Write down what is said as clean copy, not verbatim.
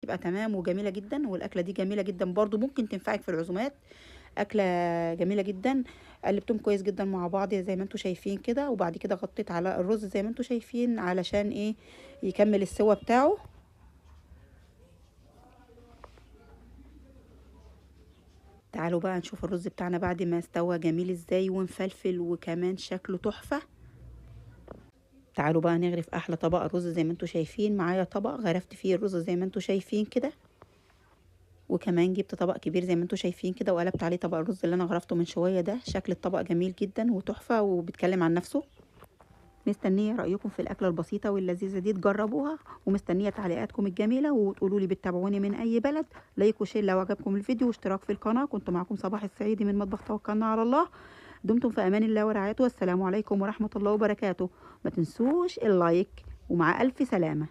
بتبقى تمام وجميله جدا. والاكله دي جميله جدا برضو، ممكن تنفعك في العزومات. اكله جميله جدا. قلبتهم كويس جدا مع بعض زي ما انتم شايفين كده، وبعد كده غطيت على الرز زي ما انتم شايفين علشان ايه؟ يكمل السوا بتاعه. تعالوا بقى نشوف الرز بتاعنا بعد ما استوى جميل ازاي ومفلفل وكمان شكله تحفه. تعالوا بقى نغرف احلى طبق رز زي ما انتم شايفين. معايا طبق غرفت فيه الرز زي ما انتم شايفين كده، وكمان جبت طبق كبير زي ما انتم شايفين كده وقلبت عليه طبق الرز اللي انا غرفته من شويه ده. شكل الطبق جميل جدا وتحفه وبيتكلم عن نفسه. مستنيه رايكم في الاكله البسيطه واللذيذه دي، تجربوها. ومستنيه تعليقاتكم الجميله، وتقولوا لي بتتابعوني من اي بلد. لايك وشير لو عجبكم الفيديو، واشتراك في القناه. كنت معكم صباح السعيدي من مطبخ توكلنا على الله. دمتم في امان الله ورعايته، والسلام عليكم ورحمه الله وبركاته. ما تنسوش اللايك، ومع الف سلامه.